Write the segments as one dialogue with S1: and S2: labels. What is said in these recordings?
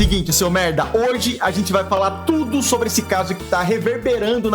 S1: Seguinte, seu merda, hoje a gente vai falar tudo sobre esse caso que tá reverberando,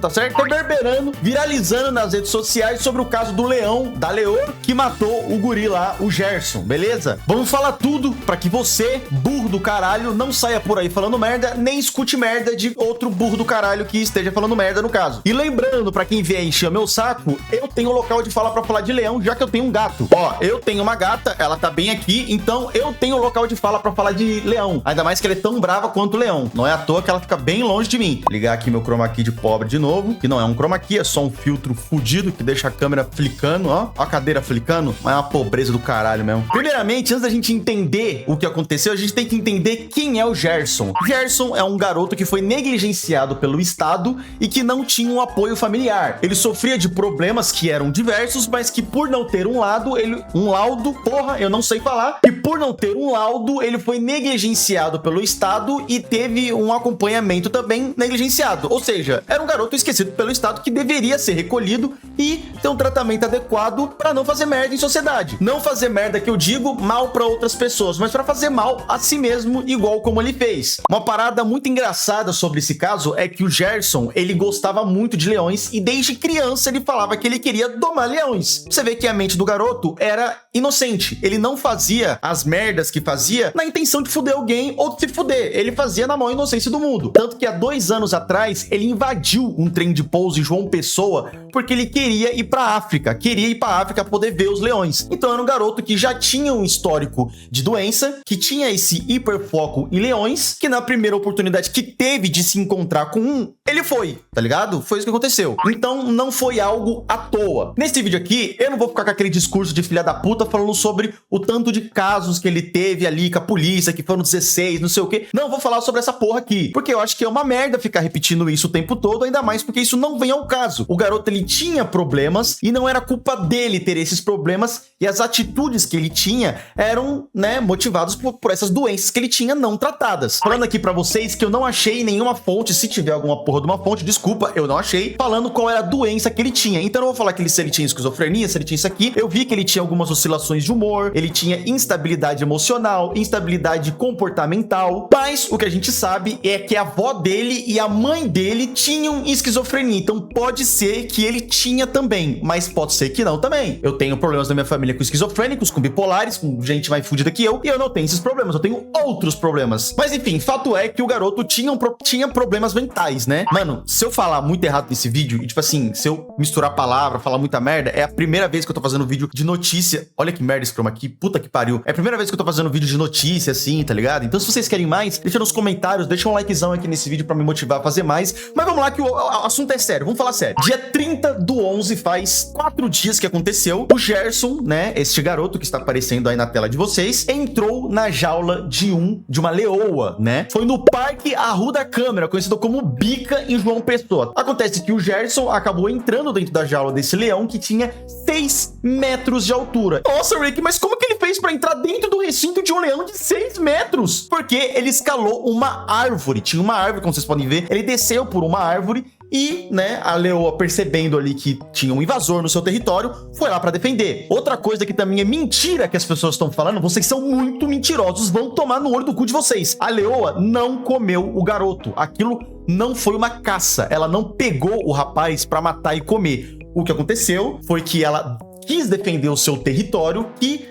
S1: tá certo? Reverberando, viralizando nas redes sociais sobre o caso do leão, da leoa, que matou o guri lá, o Gerson, beleza? Vamos falar tudo pra que você, burro do caralho, não saia por aí falando merda, nem escute merda de outro burro do caralho que esteja falando merda no caso. E lembrando, pra quem vier encher meu saco, eu tenho um local de fala pra falar de leão, já que eu tenho um gato. Ó, eu tenho uma gata, ela tá bem aqui, então eu tenho um local de fala pra falar de leão. Ainda mais que ela é tão brava quanto o leão. Não é à toa que ela fica bem longe de mim. Vou ligar aqui meu chroma key de pobre de novo, que não é um chroma key, é só um filtro fudido que deixa a câmera flicando, ó. Ó a cadeira flicando, mas é uma pobreza do caralho mesmo. Primeiramente, antes da gente entender o que aconteceu, a gente tem que entender quem é o Gerson. Gerson é um garoto que foi negligenciado pelo Estado e que não tinha um apoio familiar. Ele sofria de problemas que eram diversos, mas que por não ter um laudo, porra, eu não sei falar, e por não ter um laudo, ele foi negligenciado pelo Estado e teve um acompanhamento também negligenciado. Ou seja, era um garoto esquecido pelo Estado que deveria ser recolhido e ter um tratamento adequado para não fazer merda em sociedade. Não fazer merda, que eu digo, mal para outras pessoas, mas para fazer mal a si mesmo, igual como ele fez. Uma parada muito engraçada sobre esse caso é que o Gerson, ele gostava muito de leões e desde criança ele falava que ele queria domar leões. Você vê que a mente do garoto era inocente. Ele não fazia as merdas que fazia na intenção de fuder alguém ou de se fuder. Ele fazia na maior inocência do mundo. Tanto que há 2 anos atrás, ele invadiu um trem de pouso em João Pessoa porque ele queria ir pra África. Queria ir pra África poder ver os leões. Então era um garoto que já tinha um histórico de doença, que tinha esse hiperfoco em leões, que na primeira oportunidade que teve de se encontrar com um, ele foi, tá ligado? Foi isso que aconteceu. Então não foi algo à toa. Nesse vídeo aqui, eu não vou ficar com aquele discurso de filha da puta falando sobre o tanto de casos que ele teve ali com a polícia, que foram 16, não sei o quê. Não vou falar sobre essa porra aqui, porque eu acho que é uma merda ficar repetindo isso o tempo todo, ainda mais porque isso não vem ao caso. O garoto, ele tinha problemas e não era culpa dele ter esses problemas, e as atitudes que ele tinha eram, né, motivadas por essas doenças que ele tinha não tratadas. Falando aqui pra vocês que eu não achei nenhuma fonte, se tiver alguma porra de uma fonte, desculpa, eu não achei, falando qual era a doença que ele tinha. Então eu não vou falar que se ele tinha esquizofrenia, se ele tinha isso aqui. Eu vi que ele tinha algumas oscilações de humor, ele tinha instabilidade emocional, instabilidade comportamental, mas o que a gente sabe é que a avó dele e a mãe dele tinham esquizofrenia, então pode ser que ele tinha também, mas pode ser que não também. Eu tenho problemas na minha família com esquizofrênicos, com bipolares, com gente mais fudida que eu, e eu não tenho esses problemas, eu tenho outros problemas. Mas enfim, fato é que o garoto tinha problemas mentais, né? Mano, se eu falar muito errado nesse vídeo, e tipo assim, se eu misturar palavra, falar muita merda, é a primeira vez que eu tô fazendo vídeo de notícia. Olha que merda esse chroma aqui, puta que pariu. É a primeira vez que eu tô fazendo vídeo de notícia, assim, tá ligado? Então se vocês querem mais, deixa nos comentários, deixa um likezão aqui nesse vídeo pra me motivar a fazer mais. Mas vamos lá que o assunto é sério, vamos falar sério. Dia 30/11, faz 4 dias que aconteceu, o Gerson, né, este garoto que está aparecendo aí na tela de vocês, entrou na jaula de uma leoa, né? Foi no Parque Arruda Câmara, conhecido como Bica, em João Pessoa. Acontece que o Gerson acabou entrando dentro da jaula desse leão que tinha 6 metros de altura. Nossa, Rick, mas como que ele fez pra entrar dentro do recinto de um leão de 6 metros? Porque ele escalou uma árvore. Tinha uma árvore, como vocês podem ver. Ele desceu por uma árvore e, né, a leoa, percebendo ali que tinha um invasor no seu território, foi lá pra defender. Outra coisa que também é mentira que as pessoas estão falando, vocês são muito mentirosos, vão tomar no olho do cu de vocês. A leoa não comeu o garoto. Aquilo não foi uma caça. Ela não pegou o rapaz pra matar e comer. O que aconteceu foi que ela quis defender o seu território e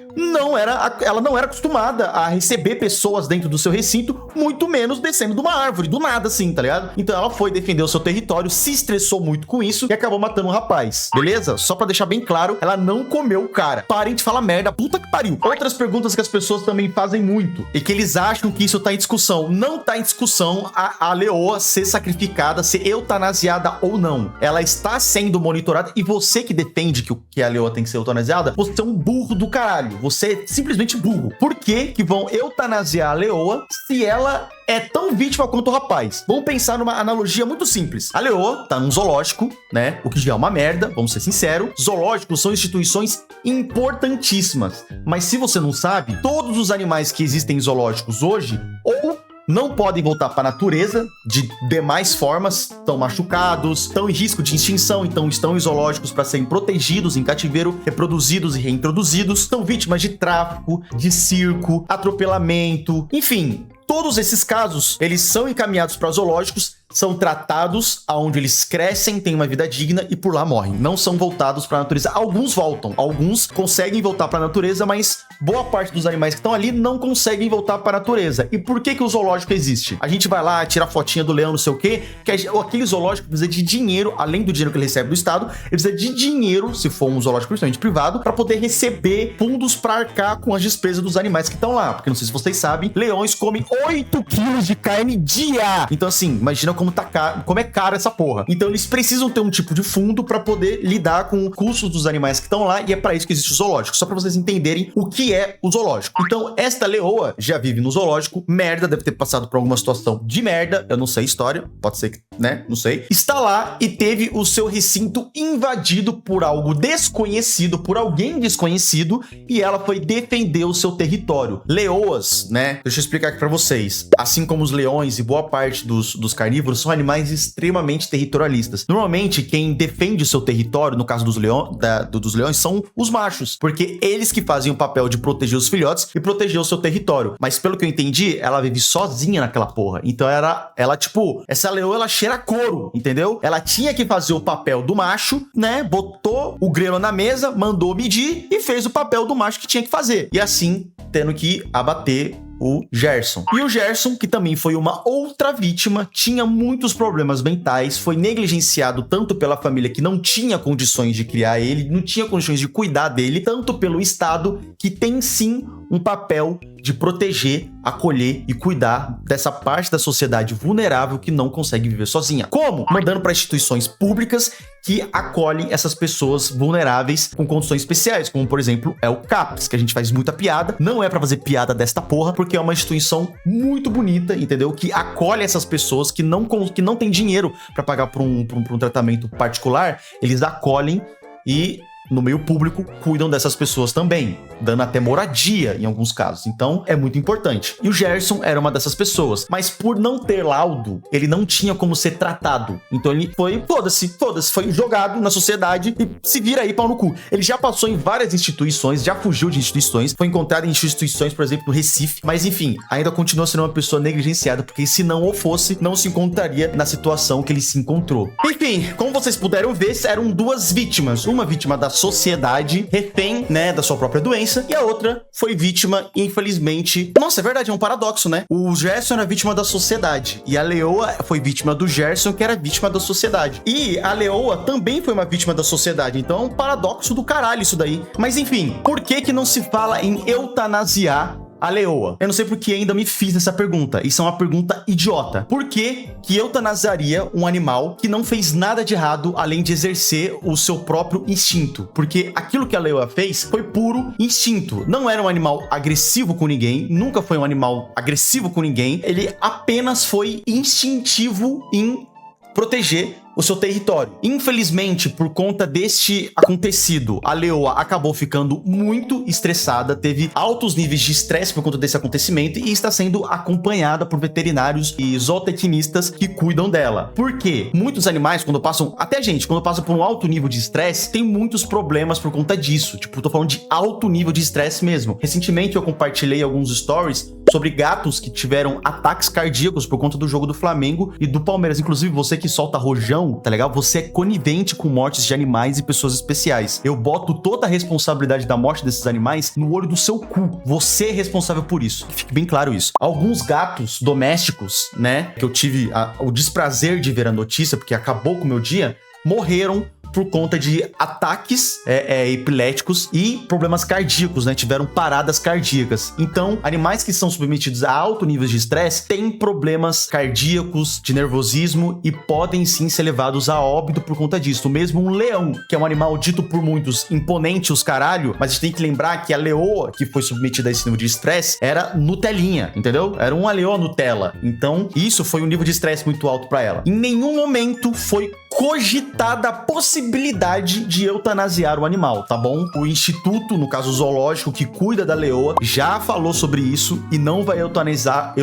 S1: ela não era acostumada a receber pessoas dentro do seu recinto, muito menos descendo de uma árvore, do nada assim, tá ligado? Então ela foi defender o seu território, se estressou muito com isso e acabou matando o rapaz, beleza? Só pra deixar bem claro, ela não comeu o cara. Parem de falar merda, puta que pariu. Outras perguntas que as pessoas também fazem muito e que eles acham que isso tá em discussão. Não tá em discussão a leoa ser sacrificada, ser eutanasiada ou não. Ela está sendo monitorada e você que defende que a leoa tem que ser eutanasiada, você é um burro do caralho. Você é simplesmente burro. Por que vão eutanasiar a leoa se ela é tão vítima quanto o rapaz? Vamos pensar numa analogia muito simples. A leoa tá num zoológico, né? O que já é uma merda, vamos ser sinceros. Zoológicos são instituições importantíssimas. Mas se você não sabe, todos os animais que existem em zoológicos hoje, ou não podem voltar para a natureza de demais formas, estão machucados, estão em risco de extinção, então estão em zoológicos para serem protegidos em cativeiro, reproduzidos e reintroduzidos, estão vítimas de tráfico, de circo, atropelamento, enfim, todos esses casos, eles são encaminhados para zoológicos, são tratados aonde eles crescem, têm uma vida digna e por lá morrem. Não são voltados para a natureza. Alguns voltam, alguns conseguem voltar para a natureza, mas boa parte dos animais que estão ali não conseguem voltar para a natureza. E por que que o zoológico existe? A gente vai lá, tira a fotinha do leão, não sei o quê, que aquele zoológico precisa de dinheiro, além do dinheiro que ele recebe do Estado, ele precisa de dinheiro, se for um zoológico principalmente privado, para poder receber fundos para arcar com as despesas dos animais que estão lá. Porque não sei se vocês sabem, leões comem 8 quilos de carne dia. Então assim, imagina como é caro essa porra. Então eles precisam ter um tipo de fundo para poder lidar com o custo dos animais que estão lá, e é para isso que existe o zoológico, só para vocês entenderem o que é o zoológico. Então esta leoa já vive no zoológico, merda, deve ter passado por alguma situação de merda, eu não sei a história, pode ser que, né, não sei. Está lá e teve o seu recinto invadido por algo desconhecido, por alguém desconhecido, e ela foi defender o seu território. Leoas, né, deixa eu explicar aqui para vocês, assim como os leões e boa parte dos carnívoros, são animais extremamente territorialistas. Normalmente, quem defende o seu território, no caso dos leões, são os machos, porque eles que fazem o papel de proteger os filhotes e proteger o seu território. Mas pelo que eu entendi, ela vive sozinha naquela porra. Então ela tipo, essa leoa, ela cheira couro, entendeu? Ela tinha que fazer o papel do macho, né? Botou o grelo na mesa, mandou medir e fez o papel do macho que tinha que fazer. E assim, tendo que abater o Gerson. E o Gerson, que também foi uma outra vítima, tinha muitos problemas mentais, foi negligenciado tanto pela família que não tinha condições de criar ele, não tinha condições de cuidar dele, tanto pelo Estado, que tem sim um papel de proteger, acolher e cuidar dessa parte da sociedade vulnerável que não consegue viver sozinha. Como? Mandando para instituições públicas que acolhem essas pessoas vulneráveis com condições especiais, como por exemplo é o CAPS, que a gente faz muita piada. Não é para fazer piada desta porra, porque é uma instituição muito bonita, entendeu? Que acolhe essas pessoas que não tem dinheiro para pagar por um tratamento particular, eles acolhem e no meio público, cuidam dessas pessoas também, dando até moradia em alguns casos. Então, é muito importante. E o Gerson era uma dessas pessoas, mas por não ter laudo, ele não tinha como ser tratado. Então ele foi, foda-se, foi jogado na sociedade e se vira aí, pau no cu. Ele já passou em várias instituições, já fugiu de instituições, foi encontrado em instituições, por exemplo, no Recife, mas enfim, ainda continua sendo uma pessoa negligenciada, porque se não o fosse, não se encontraria na situação que ele se encontrou. Enfim, como vocês puderam ver, eram duas vítimas. Uma vítima da sociedade, refém, né, da sua própria doença, e a outra foi vítima, infelizmente... Nossa, é verdade, é um paradoxo, né? O Gerson era vítima da sociedade, e a leoa foi vítima do Gerson, que era vítima da sociedade. E a leoa também foi uma vítima da sociedade, então é um paradoxo do caralho isso daí. Mas enfim, por que não se fala em eutanasiar a leoa? Eu não sei porque ainda me fiz essa pergunta. Isso é uma pergunta idiota. Por que eutanasiaria um animal que não fez nada de errado além de exercer o seu próprio instinto? Porque aquilo que a leoa fez foi puro instinto. Não era um animal agressivo com ninguém, nunca foi um animal agressivo com ninguém. Ele apenas foi instintivo em proteger o seu território. Infelizmente, por conta deste acontecido, a leoa acabou ficando muito estressada, teve altos níveis de estresse por conta desse acontecimento e está sendo acompanhada por veterinários e zootecnistas que cuidam dela. Por quê? Muitos animais, quando passam, até a gente, quando passa por um alto nível de estresse, tem muitos problemas por conta disso. Tipo, tô falando de alto nível de estresse mesmo. Recentemente eu compartilhei alguns stories sobre gatos que tiveram ataques cardíacos por conta do jogo do Flamengo e do Palmeiras. Inclusive, você que solta rojão, tá legal? Você é conivente com mortes de animais e pessoas especiais. Eu boto toda a responsabilidade da morte desses animais no olho do seu cu. Você é responsável por isso. Que fique bem claro isso. Alguns gatos domésticos, né, que eu tive o desprazer de ver a notícia, porque acabou com o meu dia, morreram por conta de ataques epiléticos e problemas cardíacos, né? Tiveram paradas cardíacas. Então, animais que são submetidos a alto nível de estresse têm problemas cardíacos, de nervosismo e podem sim ser levados a óbito por conta disso. Mesmo um leão, que é um animal dito por muitos imponente os caralho, mas a gente tem que lembrar que a leoa que foi submetida a esse nível de estresse era Nutelinha, entendeu? Era uma leoa Nutella. Então, isso foi um nível de estresse muito alto para ela. Em nenhum momento foi cogitada a possibilidade de eutanasiar o animal, tá bom? O instituto, no caso zoológico, que cuida da leoa, já falou sobre isso e não vai eutanasiar...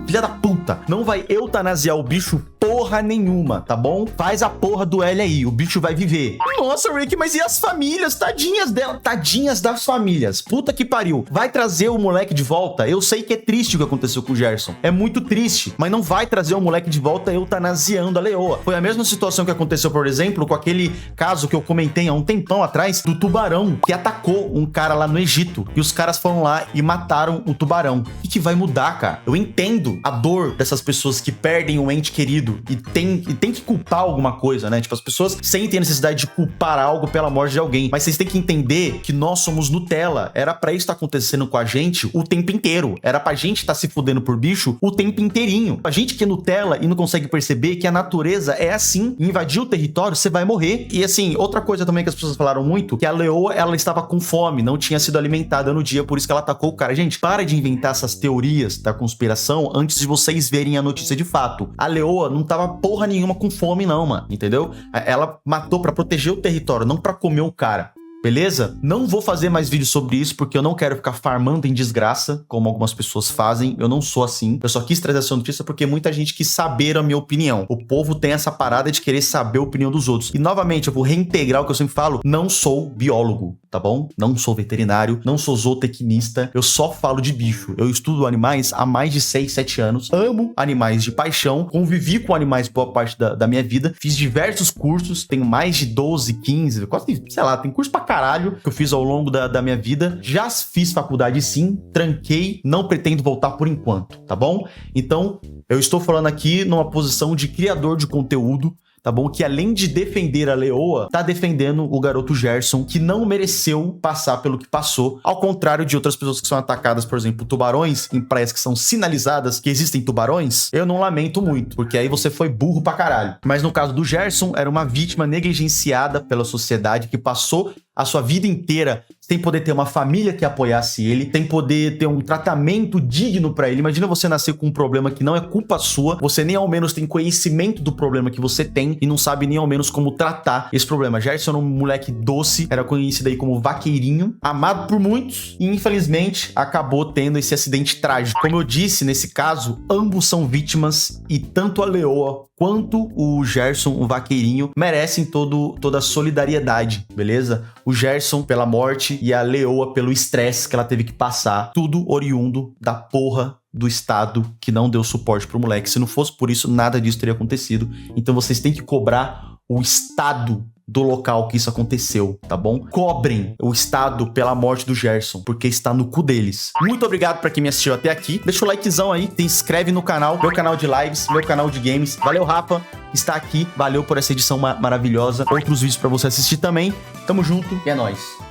S1: Filha da puta! Não vai eutanasiar o bicho porra nenhuma, tá bom? Faz a porra do L aí, o bicho vai viver. Nossa, Rick, mas e as famílias? Tadinhas dela. Tadinhas das famílias. Puta que pariu. Vai trazer o moleque de volta? Eu sei que é triste o que aconteceu com o Gerson. É muito triste, mas não vai trazer o moleque de volta eutanasiando a leoa. Foi a mesma situação que aconteceu, por exemplo, com aquele caso que eu comentei há um tempão atrás, do tubarão, que atacou um cara lá no Egito. E os caras foram lá e mataram o tubarão. O que vai mudar, cara? Eu entendo a dor dessas pessoas que perdem um ente querido e tem que culpar alguma coisa, né? Tipo, as pessoas sentem a necessidade de culpar algo pela morte de alguém. Mas vocês têm que entender que nós somos Nutella. Era pra isso estar acontecendo com a gente o tempo inteiro. Era pra gente estar se fudendo por bicho o tempo inteirinho. A gente que é Nutella e não consegue perceber que a natureza é assim. Invadir o território, você vai morrer. E assim, outra coisa também que as pessoas falaram muito, que a leoa, ela estava com fome, não tinha sido alimentada no dia, por isso que ela atacou o cara. Gente, para de inventar essas teorias da conspiração antes de vocês verem a notícia de fato. A leoa não tava porra nenhuma com fome não, mano, entendeu? Ela matou pra proteger o território, não pra comer o cara. Beleza? Não vou fazer mais vídeos sobre isso, porque eu não quero ficar farmando em desgraça, como algumas pessoas fazem. Eu não sou assim. Eu só quis trazer essa notícia porque muita gente quis saber a minha opinião. O povo tem essa parada de querer saber a opinião dos outros. E, novamente, eu vou reintegrar o que eu sempre falo. Não sou biólogo, tá bom? Não sou veterinário, não sou zootecnista. Eu só falo de bicho. Eu estudo animais há mais de 6, 7 anos. Amo animais de paixão. Convivi com animais boa parte da minha vida. Fiz diversos cursos. Tenho mais de 12, 15, quase, sei lá, tem curso pra caralho que eu fiz ao longo da minha vida. Já fiz faculdade sim, tranquei, não pretendo voltar por enquanto, tá bom? Então, eu estou falando aqui numa posição de criador de conteúdo, tá bom? Que além de defender a leoa, tá defendendo o garoto Gerson, que não mereceu passar pelo que passou, ao contrário de outras pessoas que são atacadas, por exemplo, tubarões, em praias que são sinalizadas que existem tubarões. Eu não lamento muito, porque aí você foi burro pra caralho. Mas no caso do Gerson, era uma vítima negligenciada pela sociedade que passou a sua vida inteira sem poder ter uma família que apoiasse ele, sem poder ter um tratamento digno pra ele. Imagina você nascer com um problema que não é culpa sua, você nem ao menos tem conhecimento do problema que você tem e não sabe nem ao menos como tratar esse problema. Gerson era um moleque doce, era conhecido aí como vaqueirinho, amado por muitos e infelizmente acabou tendo esse acidente trágico. Como eu disse, nesse caso, ambos são vítimas e tanto a leoa quanto o Gerson, o vaqueirinho, merecem toda a solidariedade, beleza? O Gerson pela morte e a leoa pelo estresse que ela teve que passar, tudo oriundo da porra do Estado que não deu suporte pro moleque. Se não fosse por isso, nada disso teria acontecido. Então vocês têm que cobrar o Estado do local que isso aconteceu, tá bom? Cobrem o Estado pela morte do Gerson, porque está no cu deles. Muito obrigado pra quem me assistiu até aqui. Deixa o likezão aí, se inscreve no canal, meu canal de lives, meu canal de games. Valeu, Rafa, está aqui. Valeu por essa edição maravilhosa. Outros vídeos pra você assistir também. Tamo junto e é nóis.